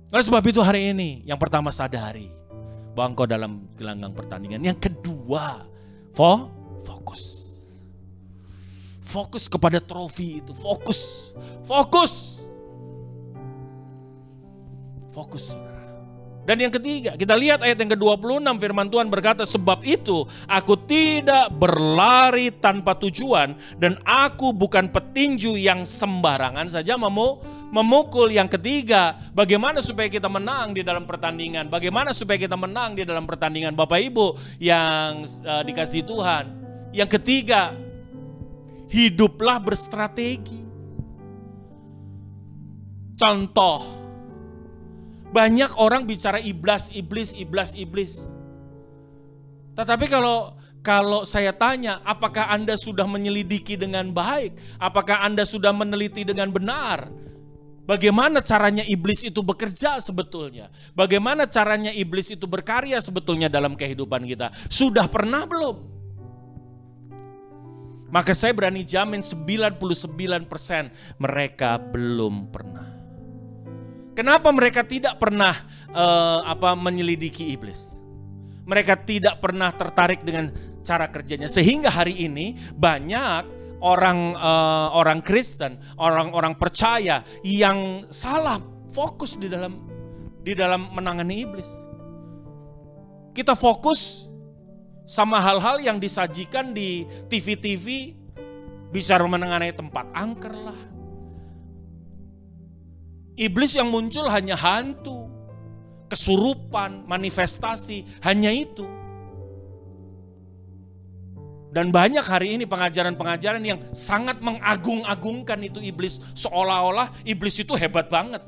Oleh sebab itu hari ini, yang pertama sadari bahwa engkau dalam gelanggang pertandingan. Yang kedua, fokus. Fokus kepada trofi itu, fokus. Fokus. Saudara. Dan yang ketiga, kita lihat ayat yang ke-26, firman Tuhan berkata, sebab itu aku tidak berlari tanpa tujuan dan aku bukan petinju yang sembarangan saja memukul. Yang ketiga, bagaimana supaya kita menang di dalam pertandingan? Bagaimana supaya kita menang di dalam pertandingan Bapak Ibu yang dikasihi Tuhan? Yang ketiga, hiduplah berstrategi. Contoh, banyak orang bicara iblis. Tetapi kalau saya tanya, apakah Anda sudah menyelidiki dengan baik? Apakah Anda sudah meneliti dengan benar? Bagaimana caranya iblis itu bekerja sebetulnya? Bagaimana caranya iblis itu berkarya sebetulnya dalam kehidupan kita? Sudah pernah belum? Maka saya berani jamin 99% mereka belum pernah. Kenapa mereka tidak pernah menyelidiki iblis? Mereka tidak pernah tertarik dengan cara kerjanya. Sehingga hari ini banyak orang Kristen, orang-orang percaya yang salah fokus di dalam menangani iblis. Kita fokus sama hal-hal yang disajikan di TV-TV, bicara mengenai tempat angker lah. Iblis yang muncul hanya hantu, kesurupan, manifestasi, hanya itu. Dan banyak hari ini pengajaran-pengajaran yang sangat mengagung-agungkan itu iblis. Seolah-olah iblis itu hebat banget.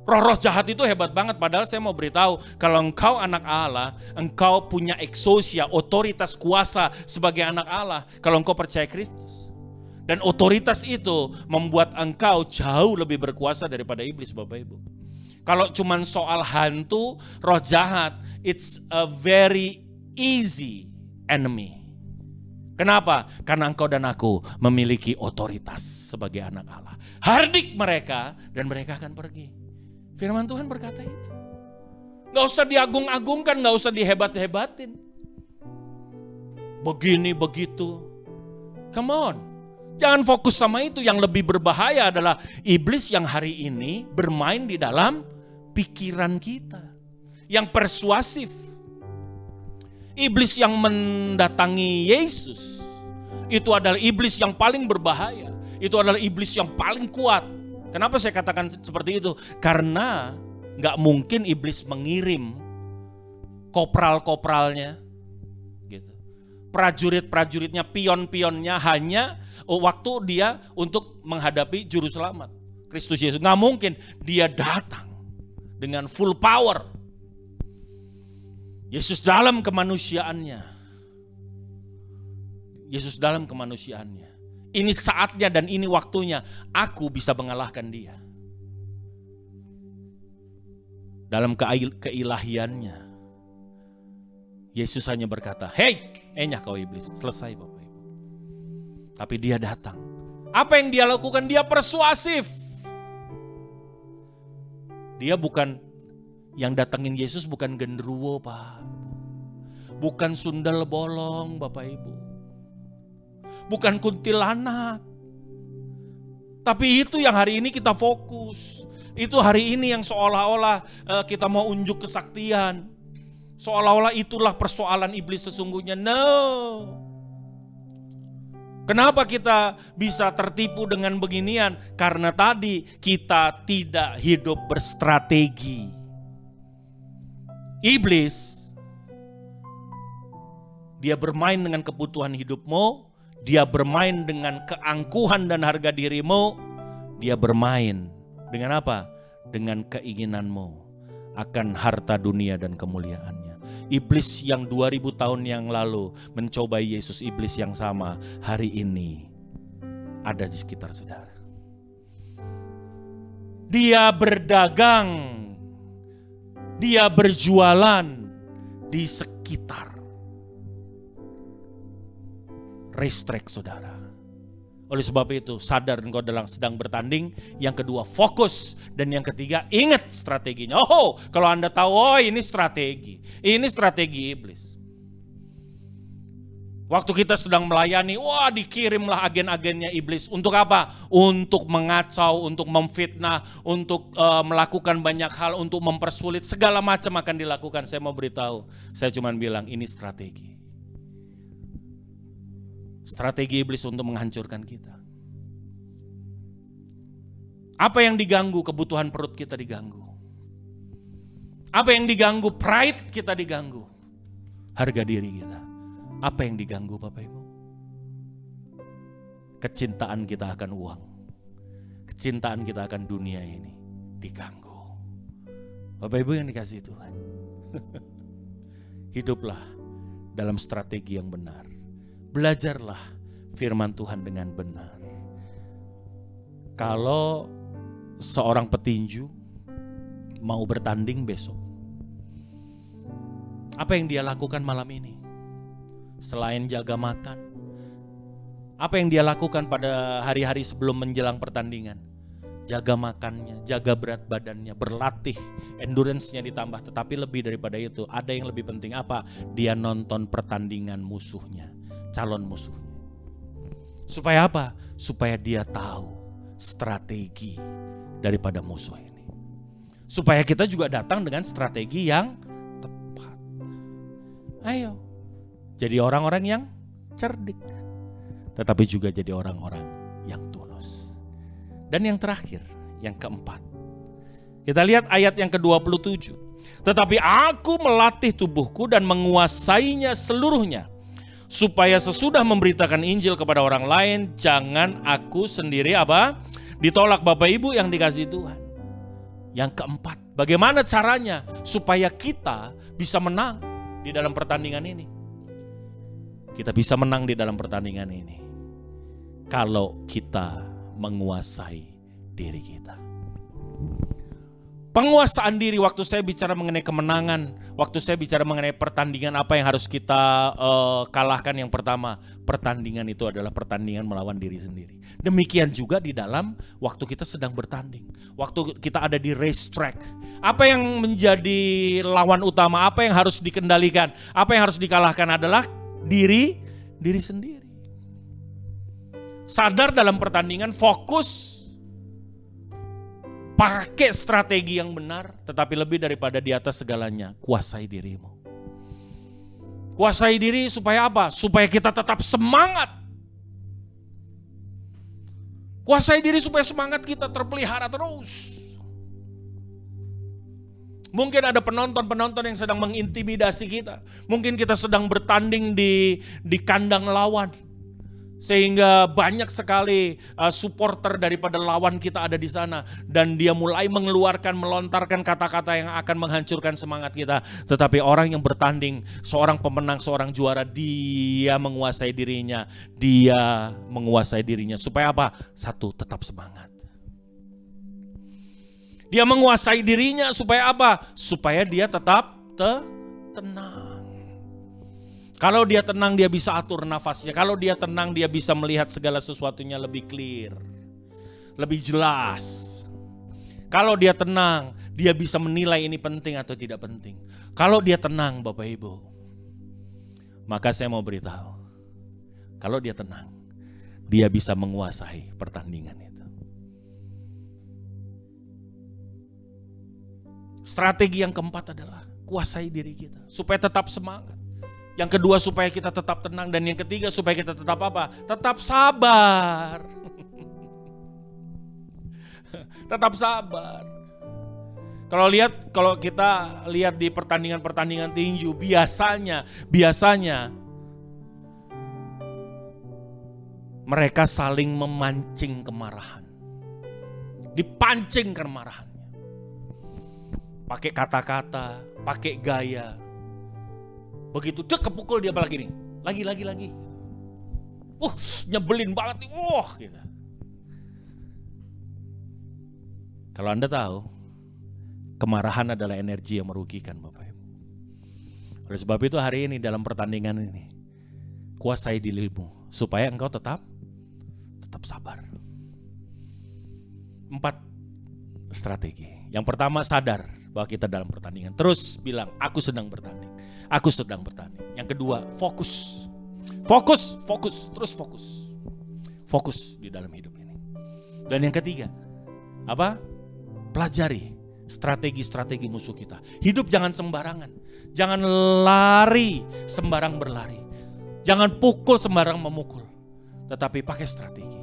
Roh-roh jahat itu hebat banget. Padahal saya mau beritahu, kalau engkau anak Allah, engkau punya exousia, otoritas kuasa sebagai anak Allah. Kalau engkau percaya Kristus. Dan otoritas itu membuat engkau jauh lebih berkuasa daripada iblis, Bapak Ibu. Kalau cuman soal hantu, roh jahat, it's a very easy enemy. Kenapa? Karena engkau dan aku memiliki otoritas sebagai anak Allah. Hardik mereka dan mereka akan pergi. Firman Tuhan berkata itu. Gak usah diagung-agungkan, gak usah dihebat-hebatin. Begini, begitu. Come on. Jangan fokus sama itu. Yang lebih berbahaya adalah iblis yang hari ini bermain di dalam pikiran kita. Yang persuasif. Iblis yang mendatangi Yesus. Itu adalah iblis yang paling berbahaya. Itu adalah iblis yang paling kuat. Kenapa saya katakan seperti itu? Karena gak mungkin iblis mengirim kopral-kopralnya. Gitu. Prajurit-prajuritnya, pion-pionnya hanya waktu dia untuk menghadapi juru selamat Kristus Yesus. Nggak mungkin dia datang dengan full power. Yesus dalam kemanusiaannya. Yesus dalam kemanusiaannya. Ini saatnya dan ini waktunya aku bisa mengalahkan dia. Dalam keilahiannya, Yesus hanya berkata, "Hei, enyah kau iblis." Selesai Bapak Ibu. Tapi dia datang. Apa yang dia lakukan? Dia persuasif. Dia bukan, yang datangin Yesus bukan genderuwo Pak. Bukan sundel bolong Bapak Ibu. Bukan kuntilanak. Tapi itu yang hari ini kita fokus. Itu hari ini yang seolah-olah kita mau unjuk kesaktian. Seolah-olah itulah persoalan iblis sesungguhnya. No. Kenapa kita bisa tertipu dengan beginian? Karena tadi kita tidak hidup berstrategi. Iblis, dia bermain dengan kebutuhan hidupmu, dia bermain dengan keangkuhan dan harga dirimu, dia bermain dengan apa? Dengan keinginanmu akan harta dunia dan kemuliaannya. Iblis yang 2000 tahun yang lalu mencobai Yesus, iblis yang sama hari ini ada di sekitar saudara. Dia berdagang, dia berjualan di sekitar racetrack saudara. Oleh sebab itu sadar engkau sedang bertanding. Yang kedua fokus. Dan yang ketiga ingat strateginya. Oh, kalau Anda tahu, oh ini strategi. Ini strategi iblis. Waktu kita sedang melayani, wah dikirimlah agen-agennya iblis. Untuk apa? Untuk mengacau, untuk memfitnah, untuk melakukan banyak hal, untuk mempersulit. Segala macam akan dilakukan. Saya mau beritahu, saya cuma bilang ini strategi. Strategi iblis untuk menghancurkan kita. Apa yang diganggu? Kebutuhan perut kita diganggu. Apa yang diganggu? Pride kita diganggu. Harga diri kita. Apa yang diganggu Bapak Ibu? Kecintaan kita akan uang. Kecintaan kita akan dunia ini diganggu. Bapak Ibu yang dikasihi Tuhan. Hiduplah dalam strategi yang benar. Belajarlah firman Tuhan dengan benar. Kalau seorang petinju mau bertanding besok, apa yang dia lakukan malam ini? Selain jaga makan, apa yang dia lakukan pada hari-hari sebelum menjelang pertandingan? Jaga makannya, jaga berat badannya, berlatih, endurance-nya ditambah. Tetapi lebih daripada itu, ada yang lebih penting apa? Dia nonton pertandingan musuhnya, calon musuhnya. Supaya apa? Supaya dia tahu strategi daripada musuh ini. Supaya kita juga datang dengan strategi yang tepat. Ayo, jadi orang-orang yang cerdik, tetapi juga jadi orang-orang yang tulus. Dan yang terakhir, yang keempat, kita lihat ayat yang ke-27. Tetapi aku melatih tubuhku dan menguasainya seluruhnya, supaya sesudah memberitakan Injil kepada orang lain, jangan aku sendiri apa? Ditolak. Bapak Ibu yang dikasihi Tuhan. Yang keempat, bagaimana caranya supaya kita bisa menang di dalam pertandingan ini? Kita bisa menang di dalam pertandingan ini kalau kita menguasai diri kita. Penguasaan diri, waktu saya bicara mengenai kemenangan, waktu saya bicara mengenai pertandingan, apa yang harus kita kalahkan? Yang pertama, pertandingan itu adalah pertandingan melawan diri sendiri. Demikian juga di dalam waktu kita sedang bertanding, waktu kita ada di racetrack. Apa yang menjadi lawan utama, apa yang harus dikendalikan, apa yang harus dikalahkan adalah diri sendiri. sadar dalam pertandingan, fokus, pakai strategi yang benar, tetapi lebih daripada di atas segalanya, kuasai dirimu. Kuasai diri supaya apa? Supaya kita tetap semangat. Kuasai diri supaya semangat kita terpelihara terus. Mungkin ada penonton-penonton yang sedang mengintimidasi kita. Mungkin kita sedang bertanding di kandang lawan. Sehingga banyak sekali supporter daripada lawan kita ada di sana. Dan dia mulai mengeluarkan, melontarkan kata-kata yang akan menghancurkan semangat kita. Tetapi orang yang bertanding, seorang pemenang, seorang juara, dia menguasai dirinya. Dia menguasai dirinya. Supaya apa? Satu, tetap semangat. Dia menguasai dirinya supaya apa? Supaya dia tetap tenang. Kalau dia tenang, dia bisa atur nafasnya. Kalau dia tenang, dia bisa melihat segala sesuatunya lebih clear, lebih jelas. Kalau dia tenang, dia bisa menilai ini penting atau tidak penting. Kalau dia tenang, Bapak Ibu, maka saya mau beritahu, kalau dia tenang, dia bisa menguasai pertandingan itu. Strategi yang keempat adalah kuasai diri kita supaya tetap semangat. Yang kedua supaya kita tetap tenang, dan yang ketiga supaya kita tetap apa? Tetap sabar. Tetap sabar. Kalau kita lihat di pertandingan-pertandingan tinju, biasanya mereka saling memancing kemarahan. Dipancing kemarahannya. Pakai kata-kata, pakai gaya. Begitu kepukul dia apa lagi nih? Lagi. Nyebelin banget nih. Gitu. Kalau Anda tahu, kemarahan adalah energi yang merugikan, Bapak Ibu. Oleh sebab itu hari ini dalam pertandingan ini, kuasai dirimu supaya engkau tetap sabar. 4 strategi. Yang pertama, sadar bahwa kita dalam pertandingan. Terus bilang, aku sedang bertanding. Aku sedang bertanding. Yang kedua, fokus. Terus fokus. Fokus di dalam hidup ini. Dan yang ketiga, apa? Pelajari strategi-strategi musuh kita. Hidup jangan sembarangan. Jangan lari sembarang berlari. Jangan pukul sembarang memukul. Tetapi pakai strategi.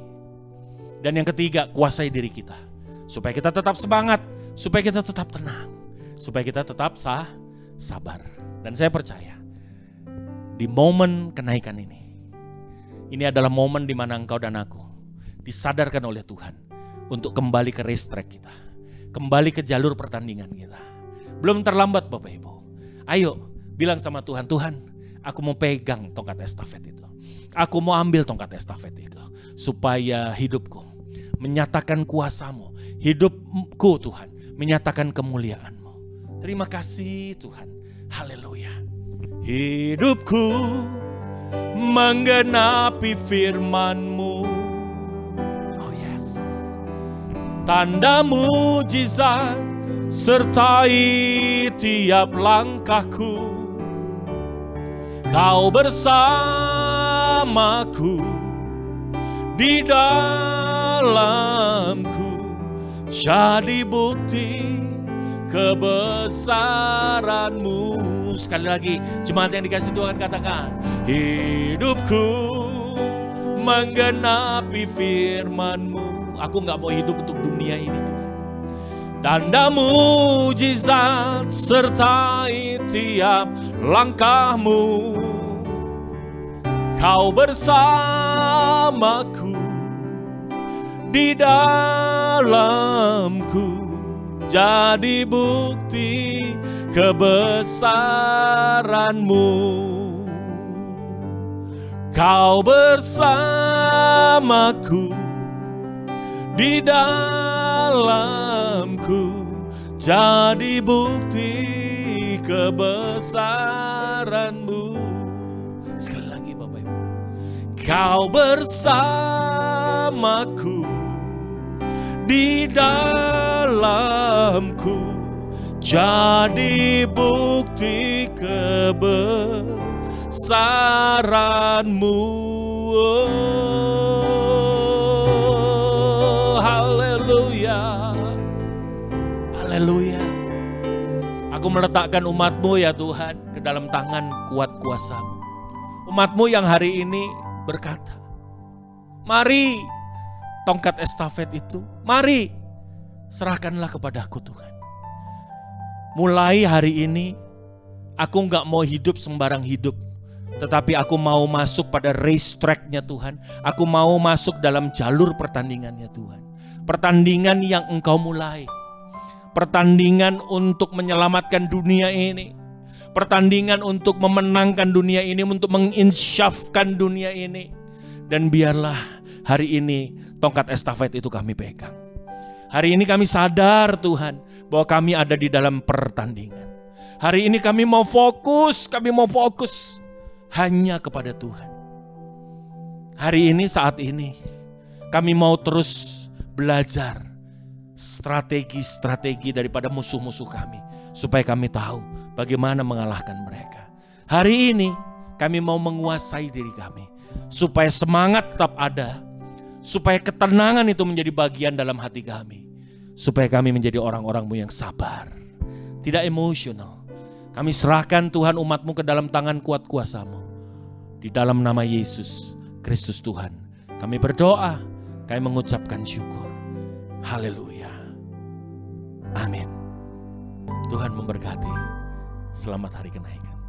Dan yang ketiga, kuasai diri kita. Supaya kita tetap semangat. Supaya kita tetap tenang. Supaya kita tetap sabar. Dan saya percaya di momen kenaikan ini adalah momen di mana engkau dan aku disadarkan oleh Tuhan untuk kembali ke race track kita, kembali ke jalur pertandingan kita. Belum terlambat, Bapak Ibu. Ayo bilang sama Tuhan, Tuhan, aku mau pegang tongkat estafet itu. Aku mau ambil tongkat estafet itu supaya hidupku menyatakan kuasa-Mu, hidupku Tuhan menyatakan kemuliaan-Mu. Terima kasih Tuhan. Haleluya. Hidupku menggenapi firman-Mu. Oh yes. Tanda mujizat sertai tiap langkahku. Kau bersamaku di dalamku, jadi bukti kebesaran-Mu. Sekali lagi, jemaat yang dikasih Tuhan katakan, hidupku menggenapi firman-Mu. Aku gak mau hidup untuk dunia ini, Tuhan. Tanda mujizat sertai tiap langkahmu. Kau bersamaku di dalamku, jadi bukti kebesaran-Mu. Kau bersamaku di dalamku, jadi bukti kebesaran-Mu. Sekali lagi Bapak Ibu. Kau bersamaku di dalamku, jadi bukti kebesaran-Mu. Haleluya. Aku meletakkan umat-Mu ya Tuhan ke dalam tangan kuat kuasa-Mu. Umat-Mu yang hari ini berkata, mari tongkat estafet itu, mari serahkanlah kepadaku Tuhan. Mulai hari ini, aku gak mau hidup sembarang hidup. Tetapi aku mau masuk pada race track-nya Tuhan. Aku mau masuk dalam jalur pertandingannya Tuhan. Pertandingan yang Engkau mulai. Pertandingan untuk menyelamatkan dunia ini. Pertandingan untuk memenangkan dunia ini. Untuk menginsyafkan dunia ini. Dan biarlah hari ini tongkat estafet itu kami pegang. Hari ini kami sadar Tuhan bahwa kami ada di dalam pertandingan. Hari ini kami mau fokus hanya kepada Tuhan. Hari ini, saat ini, kami mau terus belajar strategi-strategi daripada musuh-musuh kami, supaya kami tahu bagaimana mengalahkan mereka. Hari ini, kami mau menguasai diri kami, supaya semangat tetap ada, supaya ketenangan itu menjadi bagian dalam hati kami, supaya kami menjadi orang-orang-Mu yang sabar, tidak emosional. Kami serahkan Tuhan umat-Mu ke dalam tangan kuat kuasa-Mu. Di dalam nama Yesus Kristus Tuhan, kami berdoa, kami mengucapkan syukur. Haleluya. Amin. Tuhan memberkati. Selamat hari kenaikan.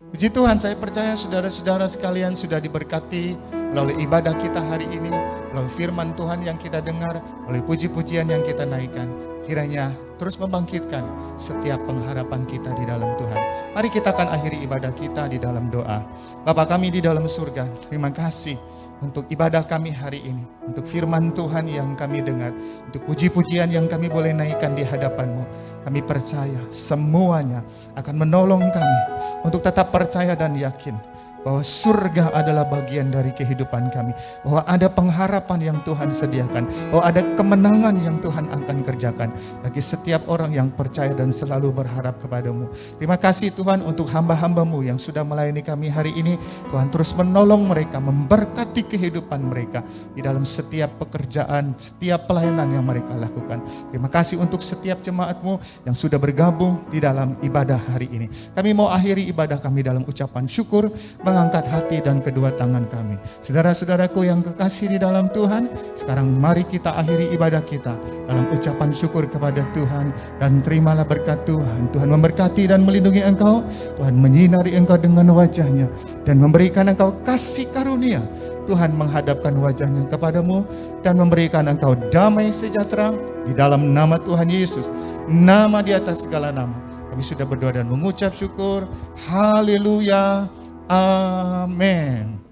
Puji Tuhan, saya percaya saudara-saudara sekalian sudah diberkati melalui ibadah kita hari ini, melalui firman Tuhan yang kita dengar, melalui puji-pujian yang kita naikkan. Kiranya terus membangkitkan setiap pengharapan kita di dalam Tuhan. Mari kita akan akhiri ibadah kita di dalam doa. Bapa kami di dalam surga, terima kasih untuk ibadah kami hari ini, untuk firman Tuhan yang kami dengar, untuk puji-pujian yang kami boleh naikkan di hadapan-Mu. Kami percaya semuanya akan menolong kami untuk tetap percaya dan yakin bahwa surga adalah bagian dari kehidupan kami, bahwa ada pengharapan yang Tuhan sediakan, bahwa ada kemenangan yang Tuhan akan kerjakan bagi setiap orang yang percaya dan selalu berharap kepada-Mu. Terima kasih Tuhan untuk hamba-hamba-Mu yang sudah melayani kami hari ini. Tuhan terus menolong mereka, memberkati kehidupan mereka di dalam setiap pekerjaan, setiap pelayanan yang mereka lakukan. Terima kasih untuk setiap jemaat-Mu yang sudah bergabung di dalam ibadah hari ini. Kami mau akhiri ibadah kami dalam ucapan syukur, mengangkat hati dan kedua tangan kami. Saudara-saudaraku yang kekasih di dalam Tuhan, sekarang mari kita akhiri ibadah kita dalam ucapan syukur kepada Tuhan, dan terimalah berkat Tuhan. Tuhan memberkati dan melindungi engkau, Tuhan menyinari engkau dengan wajah-Nya dan memberikan engkau kasih karunia. Tuhan menghadapkan wajah-Nya kepadamu dan memberikan engkau damai sejahtera di dalam nama Tuhan Yesus, nama di atas segala nama. Kami sudah berdoa dan mengucap syukur. Haleluya. Amin.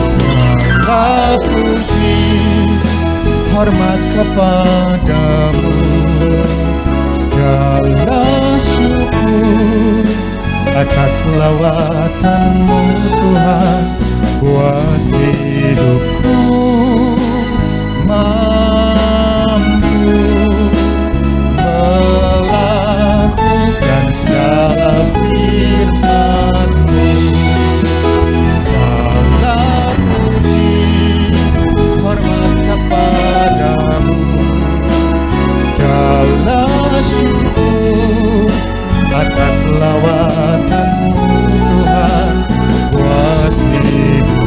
Segala puji hormat kepadamu, segala syukur atas lawatan-Mu Tuhan buat hidupku. Mampu melakukan segala firman-Mu, segala puji hormat kepadamu, segala syukur atas lawatan-Mu Tuhan buat hidupku.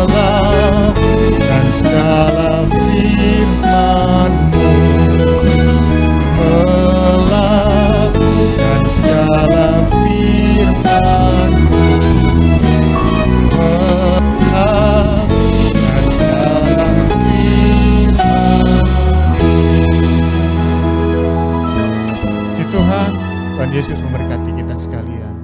Melakukan segala firman-Mu, melakukan segala firman-Mu, melakukan segala firman-Mu. Puji Tuhan, Tuhan Yesus memberkati kita sekalian.